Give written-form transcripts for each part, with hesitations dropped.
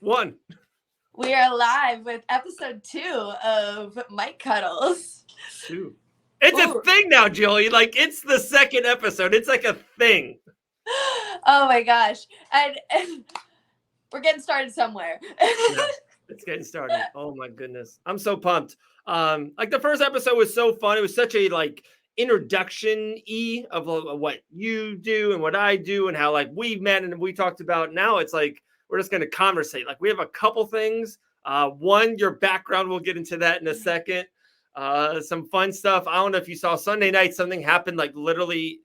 One. We are live with episode 2 of Mic Cuddles. Two. It's a thing now, Gillian. Like, it's the second episode. It's like a thing. Oh my gosh. And we're getting started somewhere. Yeah, it's getting started. Oh my goodness. I'm so pumped. Like the first episode was so fun. It was such a like introduction-y of what you do and what I do and how like we met and we talked about. Now it's like we're just gonna conversate. Like we have a couple things. One, your background, we'll get into that in a second. Some fun stuff. I don't know if you saw Sunday night, something happened like literally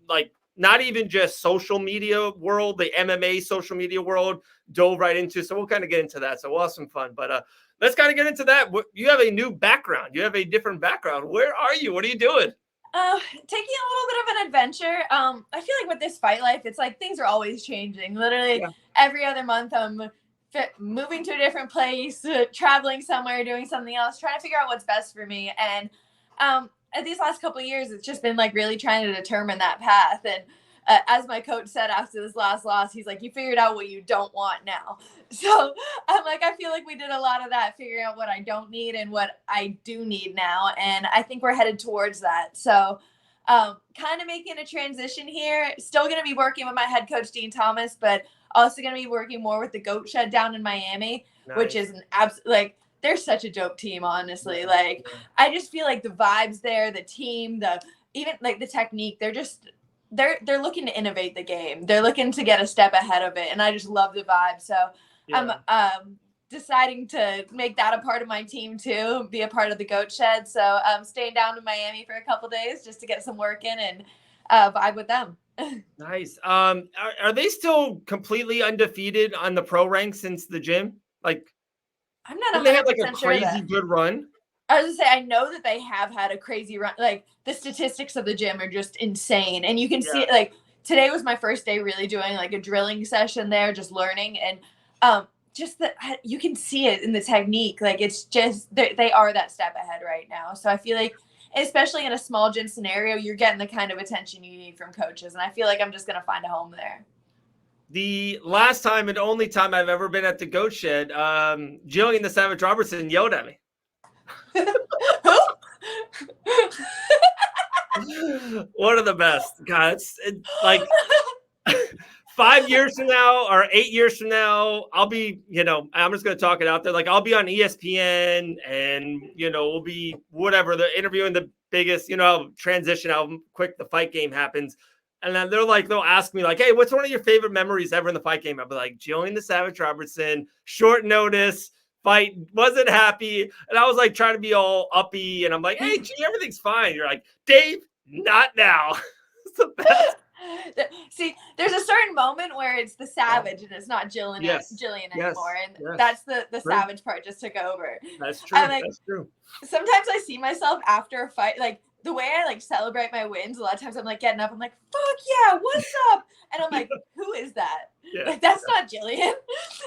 like not even just social media world, the MMA social media world dove right into. So we'll kind of get into that. So we'll have some fun. But let's kind of get into that. You have a new background. You have a different background. Where are you? What are you doing? Taking a little bit of an adventure. I feel like with this fight life, it's like things are always changing. Literally every other month, I'm moving to a different place, traveling somewhere, doing something else, trying to figure out what's best for me. And these last couple of years, it's just been like really trying to determine that path. And as my coach said after this last loss, he's like, you figured out what you don't want now. So I'm like, I feel like we did a lot of that, figuring out what I don't need and what I do need now. And I think we're headed towards that. So kind of making a transition here, still going to be working with my head coach, Dean Thomas, but also going to be working more with the Goat Shed down in Miami, which is an absolute, like, they're such a dope team, honestly. Like, I just feel like the vibes there, the team, even like the technique, they're looking to innovate the game. They're looking to get a step ahead of it. And I just love the vibe. So I'm deciding to make that a part of my team too, be a part of the Goat Shed. So I'm staying down in Miami for a couple days just to get some work in and vibe with them. Nice. Are they still completely undefeated on the pro rank since the gym? Like, I'm not. They had like a crazy good run. I was gonna say, I know that they have had a crazy run. Like the statistics of the gym are just insane, and you can see it. Like today was my first day really doing like a drilling session there, just learning, and just that you can see it in the technique. Like it's just they are that step ahead right now. So I feel like, especially in a small gym scenario, you're getting the kind of attention you need from coaches, and I feel like I'm just gonna find a home there. The last time and only time I've ever been at the Goat Shed, Gillian the Savage Robertson yelled at me. Who? One of the best. God, it's like 5 years from now or 8 years from now, I'll be, I'm just going to talk it out there. Like I'll be on ESPN and, we'll be whatever, the interviewing the biggest, transition, how quick the fight game happens. And then they'll ask me like, hey, what's one of your favorite memories ever in the fight game? I'll be like, Gillian the Savage Robertson, short notice, fight, wasn't happy. And I was like trying to be all uppy. And I'm like, hey, gee, everything's fine. You're like, Dave, not now. It's the best. See, there's a certain moment where it's the savage and it's not Gillian anymore. And that's the savage part just took over. That's true. That's true. Sometimes I see myself after a fight, like, the way I like celebrate my wins, a lot of times I'm like getting up, I'm like, fuck yeah, what's up? And I'm like, who is that? Like, that's not Gillian.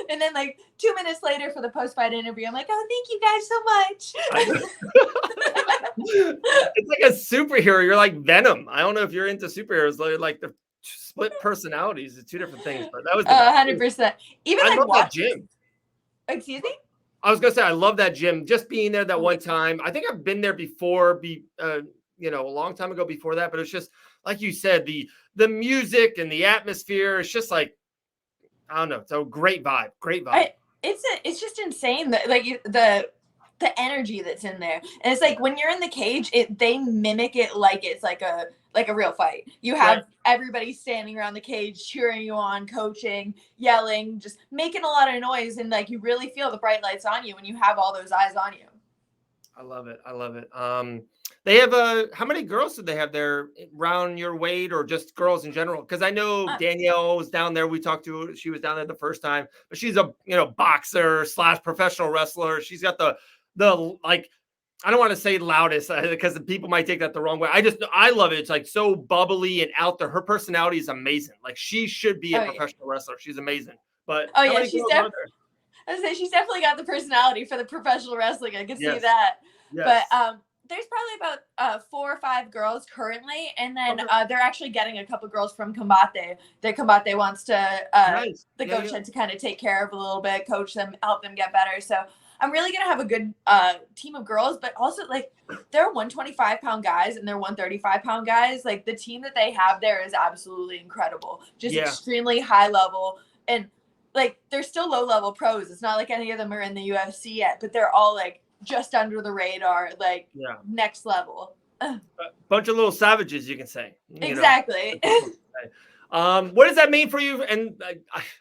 And then like 2 minutes later for the post-fight interview, I'm like, oh, thank you guys so much. It's like a superhero. You're like Venom. I don't know if you're into superheroes. They're like the split personalities. It's two different things, but that was 100%. Even I like love that gym. Excuse me? I was gonna say I love that gym. Just being there that one time. I think I've been there before. A long time ago before that, but it's just like you said, the music and the atmosphere. It's just like, I don't know. It's a great vibe. It's just insane that like the energy that's in there, and it's like when you're in the cage, they mimic it like it's like a real fight. You have everybody standing around the cage cheering you on, coaching, yelling, just making a lot of noise, and like you really feel the bright lights on you when you have all those eyes on you. I love it. They have how many girls did they have there around your weight or just girls in general? Because I know Danielle was down there. We talked to her. She was down there the first time, but she's a boxer / professional wrestler. She's got the like, I don't want to say loudest because people might take that the wrong way. I love it. It's like so bubbly and out there. Her personality is amazing. Like she should be a professional wrestler. She's amazing. But she's definitely got the personality for the professional wrestling. I can see that. Yes. But there's probably about 4 or 5 girls currently, and then they're actually getting a couple girls from Combate. Their Combate wants to Nice. the coach to kind of take care of a little bit, coach them, help them get better. So I'm really gonna have a good team of girls, but also like they're 125-pound guys and they're 135-pound guys. Like the team that they have there is absolutely incredible, just extremely high level, and like they're still low level pros. It's not like any of them are in the UFC yet, but they're all like just under the radar, like next level. A bunch of little savages, you can say. Exactly. What does that mean for you? And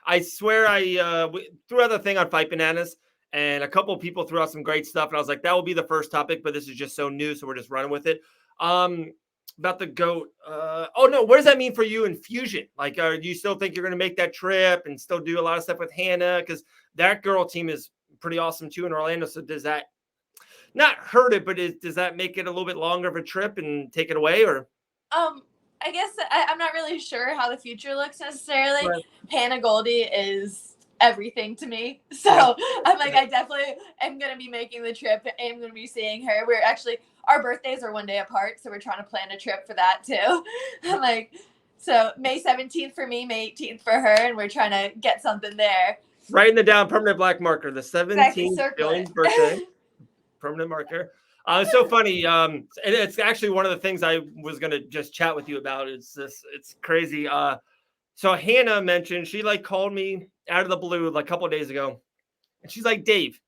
I swear I threw out the thing on Fight Bananas, and a couple of people threw out some great stuff, and I was like, that will be the first topic, but this is just so new, so we're just running with it. About the GOAT. Oh no, what does that mean for you in Fusion? Like, do you still think you're going to make that trip and still do a lot of stuff with Hannah? Because that girl team is pretty awesome too in Orlando. So does that not hurt it, but does that make it a little bit longer of a trip and take it away, or? I guess I'm not really sure how the future looks necessarily. Right. Hannah Goldie is everything to me. So I'm like, I definitely am going to be making the trip. I'm going to be seeing her. We're actually, our birthdays are one day apart. So we're trying to plan a trip for that too. I'm like, so May 17th for me, May 18th for her. And we're trying to get something there. Writing it down, permanent black marker, the 17th Gillian's birthday. Permanent marker. It's so funny. And it's actually one of the things I was going to just chat with you about. It's crazy. So Hannah mentioned, she like called me out of the blue like a couple of days ago. And she's like, Dave,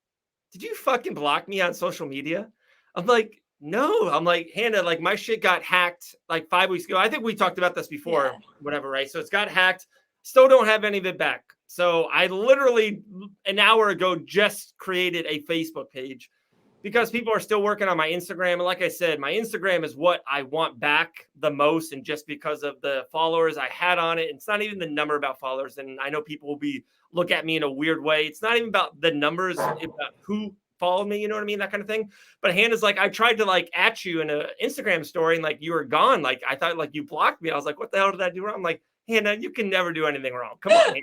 did you fucking block me on social media? I'm like, no. I'm like, Hannah, like my shit got hacked like 5 weeks ago. I think we talked about this before, whatever, right? So it's got hacked. Still don't have any of it back. So I literally an hour ago just created a Facebook page, because people are still working on my Instagram. And like I said, my Instagram is what I want back the most. And just because of the followers I had on it, it's not even the number about followers. And I know people will look at me in a weird way. It's not even about the numbers, it's about who followed me. You know what I mean? That kind of thing. But Hannah's like, I tried to like at you in an Instagram story and like you were gone. Like I thought like you blocked me. I was like, what the hell did I do wrong? I'm like, Hannah, you can never do anything wrong. Come on, Hannah.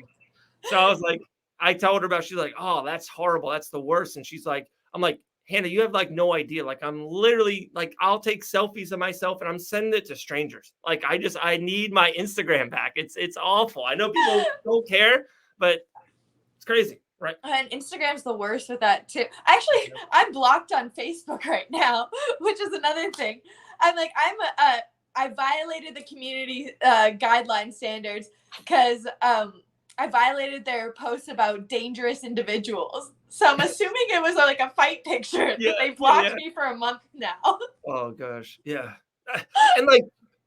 So I was like, I told her about, she's like, oh, that's horrible. That's the worst. And she's like, I'm like, Hannah, you have like no idea. Like I'm literally like, I'll take selfies of myself and I'm sending it to strangers. Like I need my Instagram back. It's awful. I know people don't care, but it's crazy, right? And Instagram's the worst with that too. Actually, I'm blocked on Facebook right now, which is another thing. I'm like, I violated the community guideline standards because I violated their posts about dangerous individuals. So I'm assuming it was like a fight picture that they blocked me for a month now. Oh gosh. Yeah. And like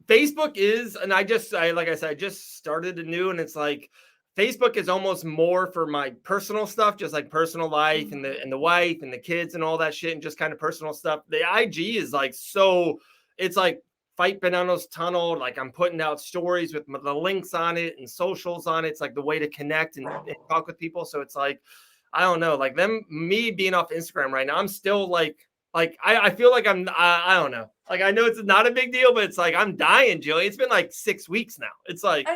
Facebook is, and like I said, I just started anew, and it's like Facebook is almost more for my personal stuff, just like personal life and the wife and the kids and all that shit, and just kind of personal stuff. The IG is like, so it's like Fight Bananas Tunnel. Like I'm putting out stories with the links on it and socials on it. It's like the way to connect and talk with people. So it's like, I don't know, like me being off Instagram right now, I'm still like I feel like I don't know. Like I know it's not a big deal, but it's like I'm dying, Gillian. It's been like 6 weeks now. It's like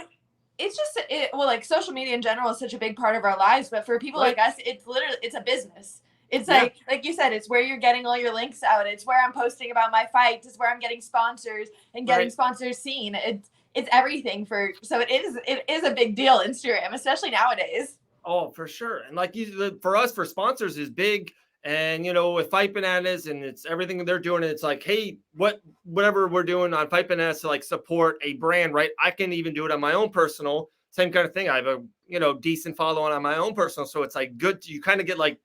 it's just like social media in general is such a big part of our lives, but for people like us, it's a business. It's like you said, it's where you're getting all your links out. It's where I'm posting about my fight. It's where I'm getting sponsors and getting sponsors seen. It's everything so it is a big deal, Instagram, especially nowadays. Oh, for sure. And like for us, for sponsors is big. And, you know, with Fight Bananas and it's everything they're doing, it's like, hey, whatever we're doing on Fight Bananas to like support a brand, right? I can even do it on my own personal, same kind of thing. I have a, decent following on my own personal. So it's like good. You kind of get like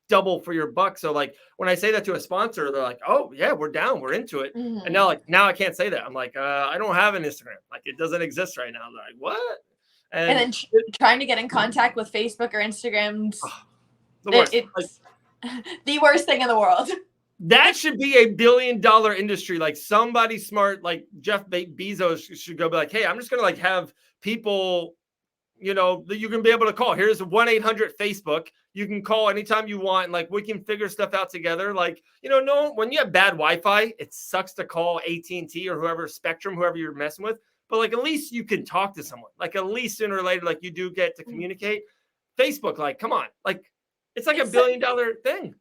double for your buck. So like when I say that to a sponsor, they're like, oh yeah, we're down. We're into it. Mm-hmm. And now I can't say that. I'm like, I don't have an Instagram. Like it doesn't exist right now. They're like, what? And then trying to get in contact with Facebook or Instagram, the worst. It's the worst thing in the world. That should be $1 billion industry. Like somebody smart, like Jeff Bezos should go be like, hey, I'm just going to like have people, that you can be able to call. Here's 1-800-Facebook. You can call anytime you want. And like, we can figure stuff out together. Like, when you have bad Wi-Fi, it sucks to call AT&T or whoever, Spectrum, whoever you're messing with. But like, at least you can talk to someone. Like at least sooner or later, like you do get to communicate. Facebook, like, come on. Like, it's like $1 billion thing.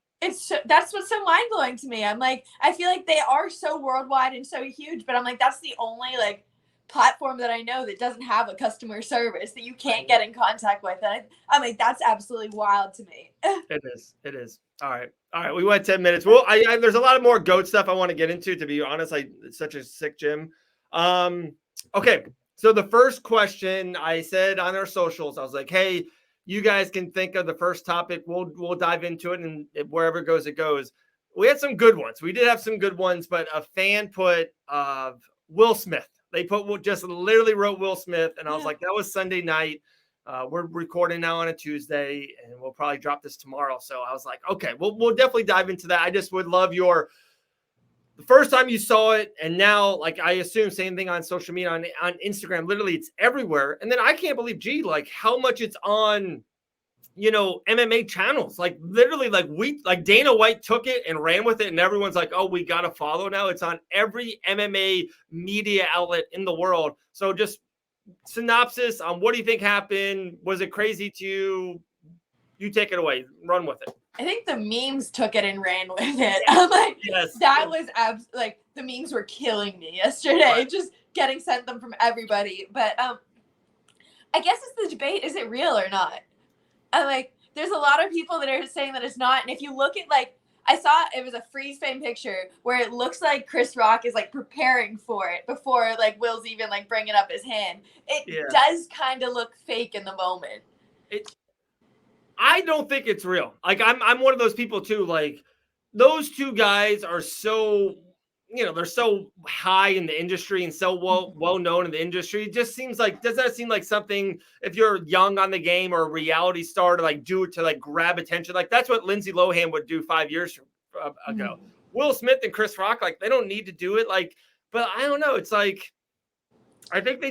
that's what's so mind blowing to me. I'm like, I feel like they are so worldwide and so huge, but I'm like, that's the only like platform that I know that doesn't have a customer service that you can't get in contact with. And I'm like, that's absolutely wild to me. It is. It is. All right. We went 10 minutes. Well, there's a lot of more goat stuff I want to get into. To be honest, it's such a sick gym. Okay. So the first question I said on our socials, I was like, hey, you guys can think of the first topic. We'll dive into it, and wherever it goes, it goes. We had some good ones. We did have some good ones, but a fan put Will Smith. They just literally wrote Will Smith, and I was like, that was Sunday night. We're recording now on a Tuesday, and we'll probably drop this tomorrow. So I was like, okay, we'll definitely dive into that. I just would love the first time you saw it, and now, like, I assume same thing on social media, on Instagram. Literally, it's everywhere. And then I can't believe, like how much it's on, MMA channels. Like literally, like Dana White took it and ran with it, and everyone's like, oh, we gotta follow now. It's on every MMA media outlet in the world. So just synopsis on what do you think happened? Was it crazy to you? You take it away. Run with it. I think the memes took it and ran with it. I'm like, that was like the memes were killing me yesterday, just getting sent them from everybody. But I guess it's the debate: is it real or not? I'm like, there's a lot of people that are saying that it's not. And if you look at like, I saw it was a freeze frame picture where it looks like Chris Rock is like preparing for it before like Will's even like bringing up his hand. It does kind of look fake in the moment. I don't think it's real. Like I'm one of those people too. Like those two guys are so, they're so high in the industry and so well known in the industry. It just seems like, does that seem like something if you're young on the game or a reality star to like do it to like grab attention? Like that's what Lindsay Lohan would do 5 years ago. Will Smith and Chris Rock, like they don't need to do it. Like, but I don't know. It's like, I think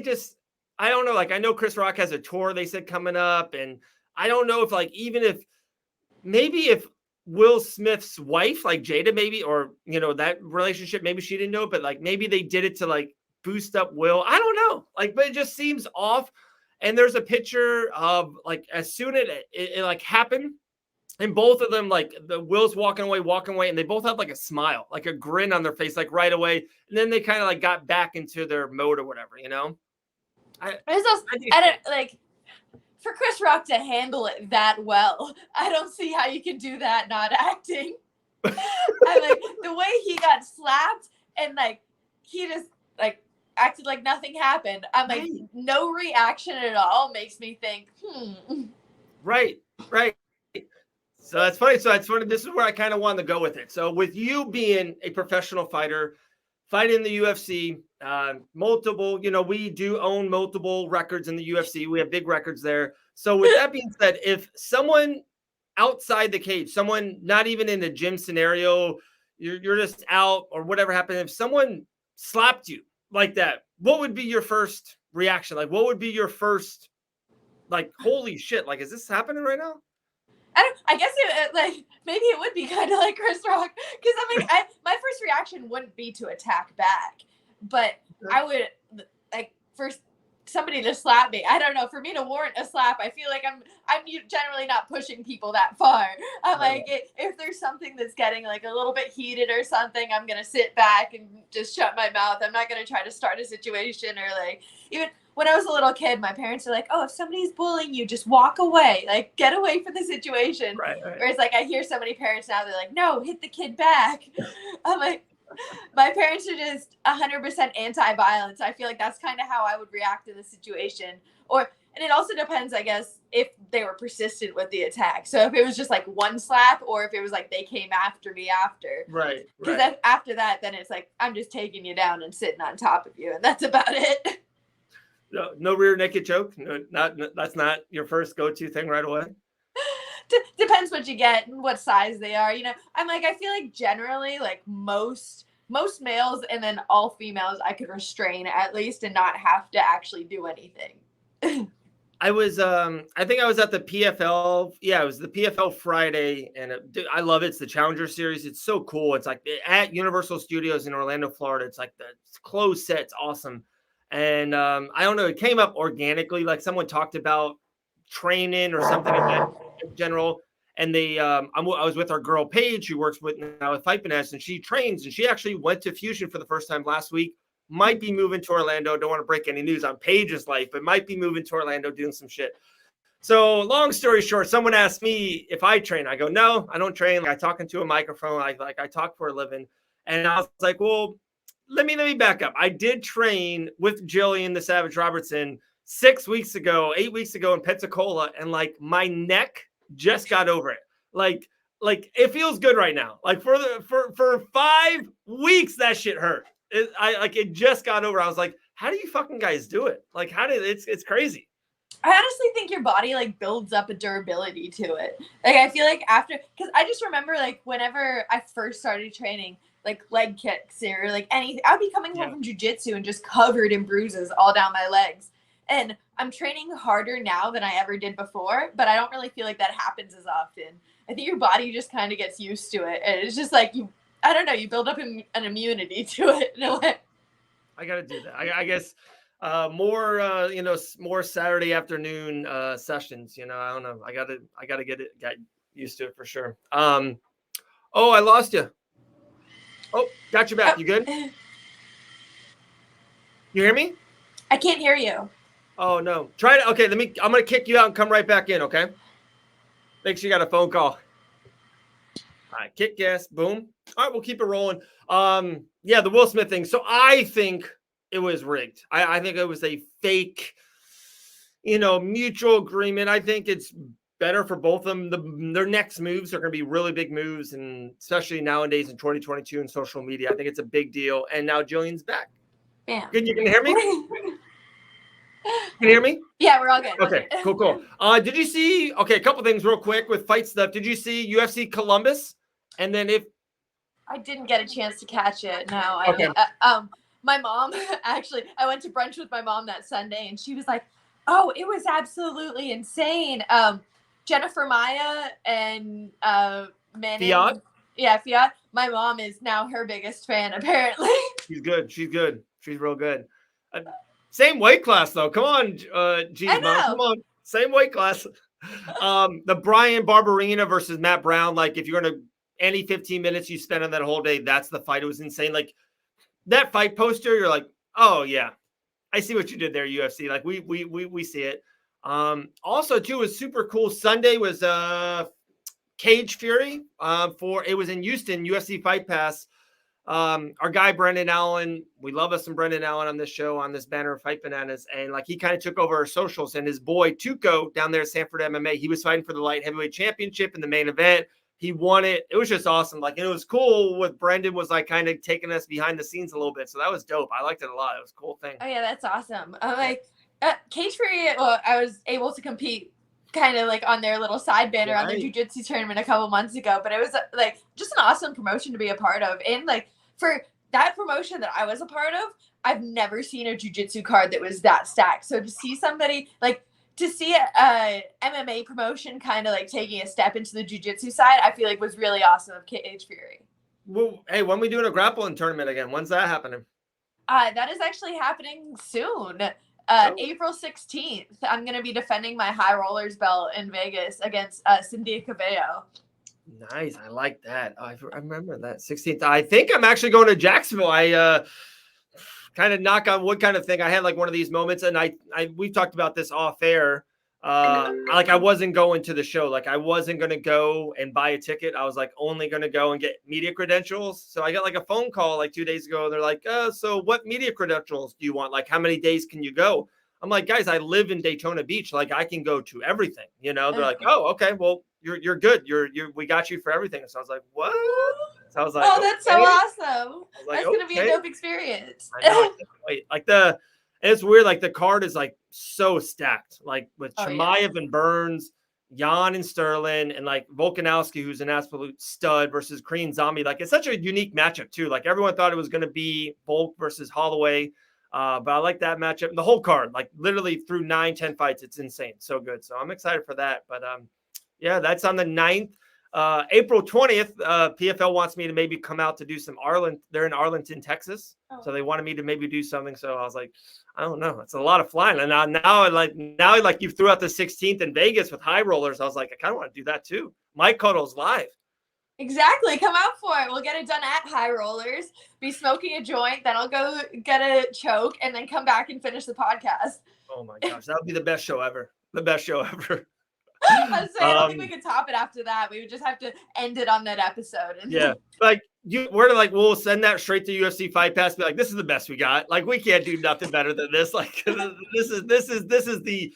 I don't know. Like I know Chris Rock has a tour they said coming up, and I don't know if like, even if Will Smith's wife, like Jada, maybe, or, that relationship, maybe she didn't know, but like, maybe they did it to like boost up Will. I don't know. Like, but it just seems off. And there's a picture of like, as soon as it like happened, and both of them, like the Will's walking away, and they both have like a smile, like a grin on their face, like right away. And then they kind of like got back into their mode or whatever, I don't like, for Chris Rock to handle it that well, I don't see how you can do that not acting. I'm like, the way he got slapped and like he just like acted like nothing happened. I'm like, no reaction at all makes me think, Right. So that's funny. This is where I kind of wanted to go with it. So with you being a professional fighter, fighting in the UFC, multiple, we do own multiple records in the UFC. We have big records there. So with that being said, if someone outside the cage, someone not even in a gym scenario, you're just out or whatever happened, if someone slapped you like that, what would be your first reaction? Like, what would be your first, like, holy shit, like, is this happening right now? I guess like maybe it would be kind of like Chris Rock, because I mean, my first reaction wouldn't be to attack back, but I would like first somebody to slap me. I don't know. For me to warrant a slap, I feel like I'm generally not pushing people that far. I'm like, if there's something that's getting like a little bit heated or something, I'm gonna sit back and just shut my mouth. I'm not gonna try to start a situation, or like even. When I was a little kid, my parents are like, oh, if somebody's bullying you, just walk away. Like, get away from the situation. Right. Whereas, like, I hear so many parents now, they're like, no, hit the kid back. I'm like, my parents are just 100% anti-violence. I feel like that's kind of how I would react in the situation. And it also depends, I guess, if they were persistent with the attack. So if it was just like one slap, or if it was like they came after me after. Right. Because after that, then it's like, I'm just taking you down and sitting on top of you. And that's about it. No rear naked choke. That's not your first go-to thing right away. Depends what you get and what size they are. I'm like, I feel like generally, like most males and then all females, I could restrain at least and not have to actually do anything. I think I was at the PFL. Yeah, it was the PFL Friday, and I love it. It's the Challenger Series. It's so cool. It's like at Universal Studios in Orlando, Florida. It's like the closed set. It's awesome. And I don't know, it came up organically, like someone talked about training or something in general. And I was with our girl Paige, who works with now with Fight Finesse, and she trains, and she actually went to Fusion for the first time last week. Might be moving to Orlando. Don't want to break any news on Paige's life, but might be moving to Orlando doing some shit. So long story short, someone asked me if I train. I go, no, I don't train. Like, I talk into a microphone. I talk for a living. And I was like, well, let me back up. I did train with Gillian, the Savage Robertson, 8 weeks ago in Pensacola, and like my neck just got over it. Like it feels good right now. Like for 5 weeks, that shit hurt. It just got over. I was like, how do you fucking guys do it? Like, it's crazy. I honestly think your body like builds up a durability to it. Like I feel like after, because I just remember like whenever I first started training, like leg kicks or like anything, I'd be coming home from jujitsu and just covered in bruises all down my legs. And I'm training harder now than I ever did before, but I don't really feel like that happens as often. I think your body just kind of gets used to it, and it's just like I don't know, you build up an immunity to it in a way. I got to do that. I guess more Saturday afternoon sessions. I don't know. I gotta get used to it for sure. Oh, I lost you. Oh, got you back. You good? You hear me? I can't hear you. Oh no. Try it. Okay, I'm gonna kick you out and come right back in. Okay. Make sure you got a phone call. All right, kick gas. Boom. All right, we'll keep it rolling. Yeah, the Will Smith thing. So I think it was rigged. I think it was a fake, mutual agreement. I think it's better for both of them. Their next moves are going to be really big moves, and especially nowadays in 2022 and social media, I think it's a big deal. And now Gillian's back. Bam. Good, you can hear me? Can you hear me? Yeah, we're all good. Okay, cool. Did you see? Okay, a couple things real quick with fight stuff. Did you see UFC Columbus? And then I didn't get a chance to catch it. No. Okay. My mom actually, I went to brunch with my mom that Sunday, and she was like, "Oh, it was absolutely insane." Jennifer Maya and Manning. Fiat? Yeah, Fiat. My mom is now her biggest fan, apparently. She's good. She's real good. Same weight class though. Come on, geez, Mom. Come on. Same weight class. The Brian Barberina versus Matt Brown. Like, if you're gonna any 15 minutes you spend on that whole day, that's the fight. It was insane. Like that fight poster, you're like, oh yeah, I see what you did there, UFC. Like we see it. Also too was super cool. Sunday was Cage Fury. It was in Houston, UFC Fight Pass. Our guy Brendan Allen, we love us some Brendan Allen on this show, on this banner of Fight Bananas, and like he kind of took over our socials. And his boy Tuco down there at Sanford MMA, he was fighting for the light heavyweight championship in the main event. He won it. It was just awesome. Like, and it was cool with Brendan was like kind of taking us behind the scenes a little bit. So that was dope. I liked it a lot. It was a cool thing. Oh yeah, that's awesome. Cage Fury, I was able to compete kind of like on their little side banner on their jiu-jitsu tournament a couple months ago, but it was like just an awesome promotion to be a part of. And like for that promotion that I was a part of, I've never seen a jiu-jitsu card that was that stacked. So to see somebody to see a MMA promotion kind of like taking a step into the jiu-jitsu side, I feel like was really awesome of Cage Fury. Well, hey, when are we doing a grappling tournament again? When's that happening? That is actually happening soon. April 16th. I'm going to be defending my high rollers belt in Vegas against Cynthia Cabello. Nice. I like that. I remember that 16th. I think I'm actually going to Jacksonville. I kind of knock on wood kind of thing. I had like one of these moments, and we've talked about this off air. Like I wasn't going to the show. Like I wasn't going to go and buy a ticket. I was like only going to go and get media credentials. So I got like a phone call like 2 days ago. And they're like, so what media credentials do you want? Like how many days can you go? I'm like, guys, I live in Daytona Beach. Like I can go to everything, They're like, oh, okay. Well, you're good. We got you for everything. So I was like, what? So I was like, oh, that's so awesome. Like, that's going to be a dope experience. I know, I can't wait. Like it's weird. Like the card is like so stacked, like with Chimaev and Burns, Jan and Sterling, and like Volkanovski, who's an absolute stud versus Korean Zombie. Like it's such a unique matchup too. Like everyone thought it was going to be Volk versus Holloway. But I like that matchup. And the whole card, like literally through 9-10 fights, it's insane. So good. So I'm excited for that. But yeah, that's on the 9th. April 20th, PFL wants me to maybe come out to do some Arlington. They're in Arlington, Texas. So they wanted me to maybe do something. So I was like, I don't know. It's a lot of flying. And now you threw out the 16th in Vegas with high rollers. I was like, I kind of want to do that too. Mic Cuddles live. Exactly. Come out for it. We'll get it done at High Rollers, be smoking a joint, then I'll go get a choke and then come back and finish the podcast. Oh my gosh. That would be the best show ever. The best show ever. I don't think we could top it after that. We would just have to end it on that episode. Yeah. We'll send that straight to UFC Fight Pass. Be like, this is the best we got. Like, we can't do nothing better than this. Like, this is the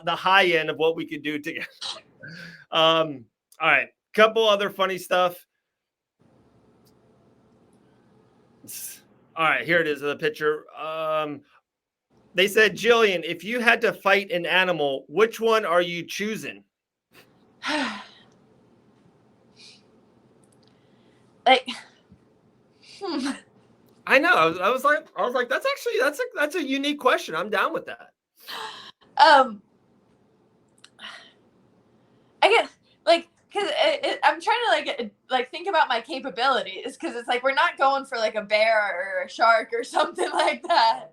high end of what we could do together. All right. Couple other funny stuff. All right, here it is, the picture. They said, Gillian, if you had to fight an animal, which one are you choosing? Like, I know. I was like, that's a unique question. I'm down with that. I get like. Because I'm trying to like think about my capabilities, because it's like we're not going for like a bear or a shark or something like that.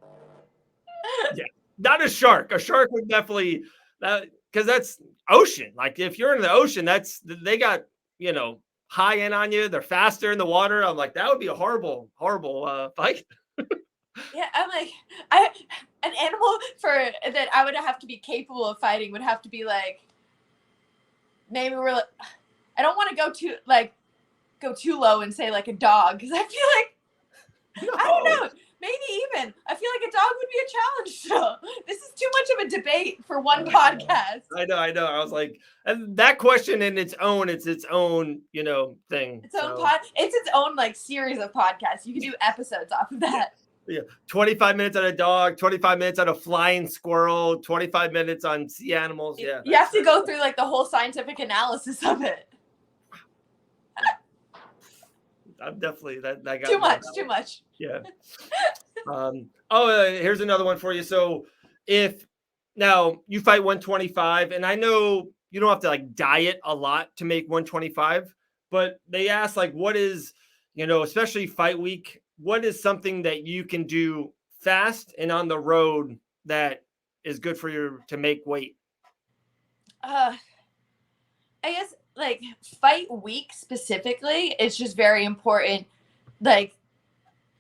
Yeah, not a shark. A shark would definitely because that's ocean. Like if you're in the ocean, they got high end on you. They're faster in the water. I'm like, that would be a horrible fight. Yeah, I'm like an animal that I would have to be capable of fighting would have to be like. Maybe I don't want to go too low and say like a dog, because I feel like I don't know. Maybe even I feel like a dog would be a challenge. So this is too much of a debate for one podcast. I know. I was like, and that question in its own thing. It's its own like series of podcasts. You can do episodes off of that. Yeah, 25 minutes on a dog, 25 minutes on a flying squirrel, 25 minutes on sea animals. Yeah, you have to go through like the whole scientific analysis of it. I'm definitely that got too much. Yeah. Here's another one for you. So if now you fight 125, and I know you don't have to like diet a lot to make 125, but they ask like, what is, especially fight week, what is something that you can do fast and on the road that is good for you to make weight? I guess like fight week specifically, it's just very important, like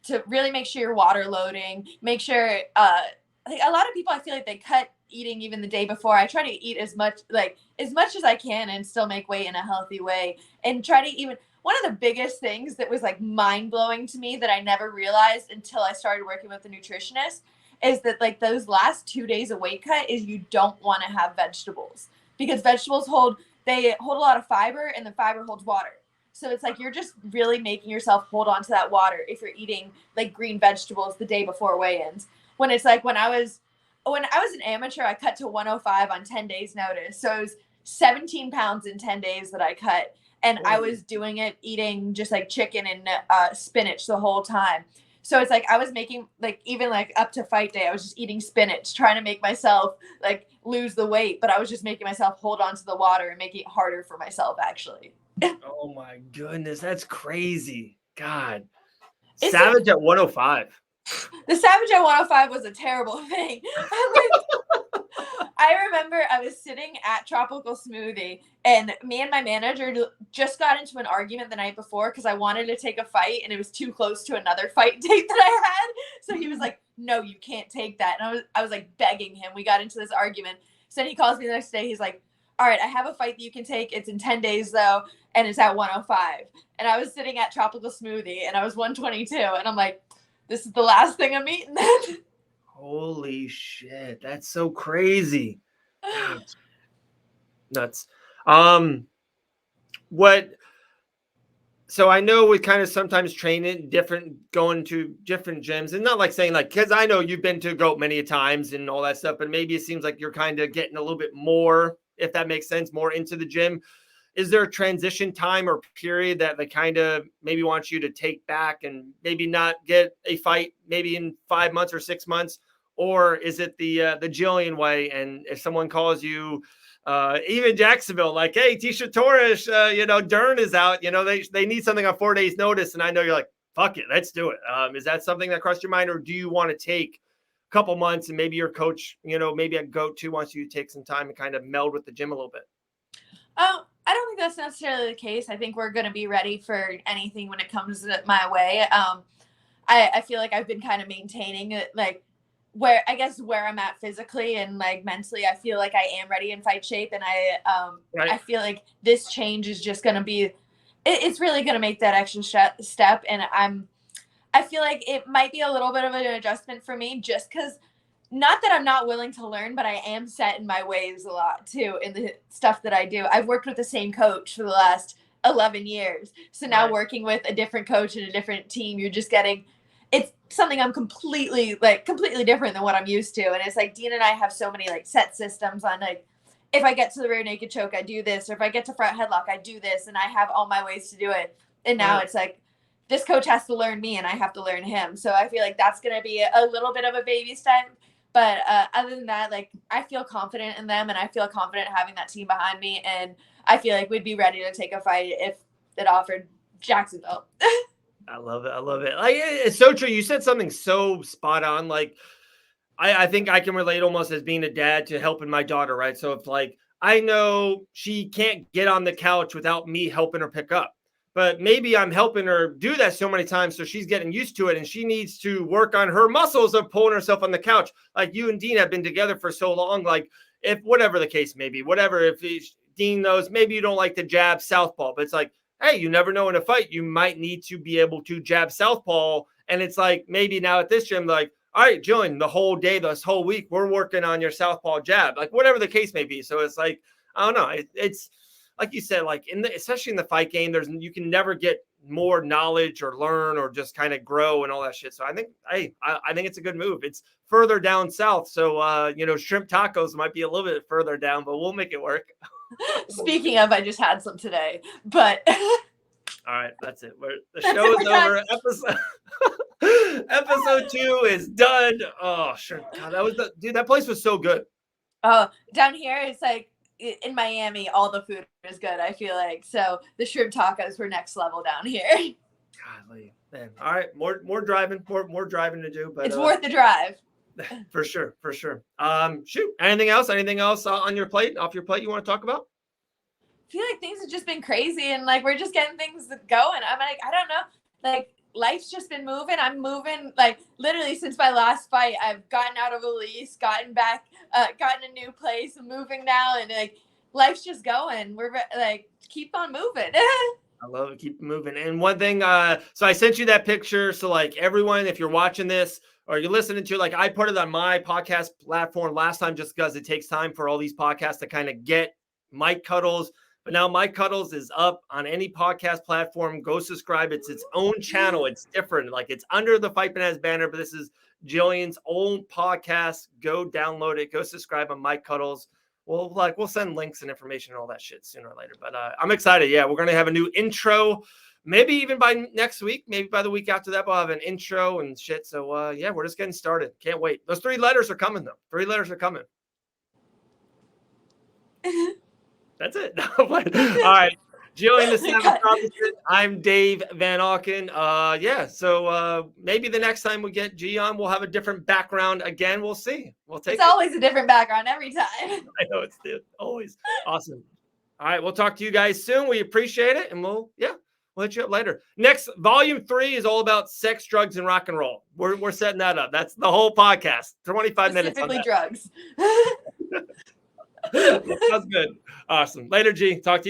to really make sure you're water loading, make sure, like a lot of people, I feel like they cut eating even the day before. I try to eat as much as I can and still make weight in a healthy way, and try to even, one of the biggest things that was like mind-blowing to me that I never realized until I started working with a nutritionist is that like those last 2 days of weight cut is you don't want to have vegetables, because vegetables hold a lot of fiber, and the fiber holds water. So it's like you're just really making yourself hold on to that water if you're eating like green vegetables the day before weigh-ins. When it's like when I was an amateur, I cut to 105 on 10 days notice. So it was 17 pounds in 10 days that I cut. And I was doing it eating just like chicken and spinach the whole time. So it's like I was making like even like up to fight day, I was just eating spinach, trying to make myself like lose the weight. But I was just making myself hold on to the water and making it harder for myself, actually. Oh my goodness, that's crazy. God. Savage at 105. The Savage at 105 was a terrible thing. I remember I was sitting at Tropical Smoothie, and me and my manager just got into an argument the night before because I wanted to take a fight, and it was too close to another fight date that I had. So he was like, no, you can't take that. And I was like begging him. We got into this argument. So then he calls me the next day. He's like, all right, I have a fight that you can take. It's in 10 days though, and it's at 105. And I was sitting at Tropical Smoothie, and I was 122. And I'm like, this is the last thing I'm eating then. Holy shit. That's so crazy. Nuts. So I know we kind of sometimes train in going to different gyms, and not like saying like, because I know you've been to GOAT many times and all that stuff, but maybe it seems like you're kind of getting a little bit more, if that makes sense, more into the gym. Is there a transition time or period that they kind of maybe want you to take back and maybe not get a fight maybe in 5 months or 6 months? Or is it the Gillian way? And if someone calls you Even Jacksonville, like, hey, Tisha Torres, Dern is out. They need something on 4 days' notice, and I know you're like, fuck it, let's do it. Is that something that crossed your mind, or do you want to take a couple months and maybe your coach, maybe a go-to wants you to take some time and kind of meld with the gym a little bit? I don't think that's necessarily the case. I think we're going to be ready for anything when it comes my way. I feel like I've been kind of maintaining it, like where I'm at physically and like mentally. I feel like I am ready in fight shape, and I feel like this change is just going to be, it's really going to make that extra step. And I feel like it might be a little bit of an adjustment for me, just because, not that I'm not willing to learn, but I am set in my ways a lot too in the stuff that I do. I've worked with the same coach for the last 11 years. So now working with a different coach and a different team, you're just getting, it's something I'm completely different than what I'm used to. And it's like, Dean and I have so many like set systems on, like, if I get to the rear naked choke, I do this, or if I get to front headlock, I do this, and I have all my ways to do it. And now it's like, this coach has to learn me and I have to learn him. So I feel like that's going to be a little bit of a baby step. But other than that, like, I feel confident in them, and I feel confident having that team behind me. And I feel like we'd be ready to take a fight if it offered Jacksonville. I love it. Like, it's so true. You said something so spot on. Like, I think I can relate almost as being a dad to helping my daughter, right? So if, like, I know she can't get on the couch without me helping her pick up, but maybe I'm helping her do that so many times, so she's getting used to it, and she needs to work on her muscles of pulling herself on the couch. Like, you and Dean have been together for so long. Like, if whatever the case may be, if Dean knows maybe you don't like to jab southpaw, but it's like, hey, you never know in a fight, you might need to be able to jab southpaw. And it's like, maybe now at this gym, like, all right, Gillian, the whole day, this whole week, we're working on your southpaw jab, like whatever the case may be. So it's like, I don't know. It's like you said, like especially in the fight game, you can never get more knowledge or learn or just kind of grow and all that shit. So I think, I think it's a good move. It's further down south. So, shrimp tacos might be a little bit further down, but we'll make it work. Speaking of, I just had some today, but. All right, that's it. The show is over. Episode 2 is done. Oh, sure. God, that place was so good. Oh, down here, it's like in Miami, all the food is good, I feel like. So the shrimp tacos were next level down here. Golly, man. All right, more driving, more driving to do, but it's worth the drive. For sure. Shoot. Anything else on your plate, off your plate you want to talk about? I feel like things have just been crazy, and like we're just getting things going. I'm like, I don't know, like life's just been moving. I'm moving, like literally since my last fight, I've gotten out of a lease, gotten back, gotten a new place, I'm moving now, and like life's just going. We're like, keep on moving. I love it. Keep moving. And one thing, so I sent you that picture. So like everyone, if you're watching this or you're listening to it, like I put it on my podcast platform last time, just because it takes time for all these podcasts to kind of get Mic Cuddles. But now Mic Cuddles is up on any podcast platform. Go subscribe. It's its own channel. It's different. Like it's under the Fight Bananas banner, but this is Gillian's own podcast. Go download it. Go subscribe on Mic Cuddles. We'll send links and information and all that shit sooner or later. But I'm excited. Yeah, we're gonna have a new intro. Maybe even by next week. Maybe by the week after that, we'll have an intro and shit. So yeah, we're just getting started. Can't wait. Those 3 letters are coming though. 3 letters are coming. That's it. All right. Gillian the Savage Robertson. I'm Dave Van Auken. So maybe the next time we get G on, we'll have a different background again. We'll see. It's always a different background every time. I know it's always awesome. All right. We'll talk to you guys soon. We appreciate it. And we'll hit you up later. Next, volume 3 is all about sex, drugs, and rock and roll. We're setting that up. That's the whole podcast. 25 minutes on that. Specifically drugs. Sounds good. Awesome. Later, G. Talk to you.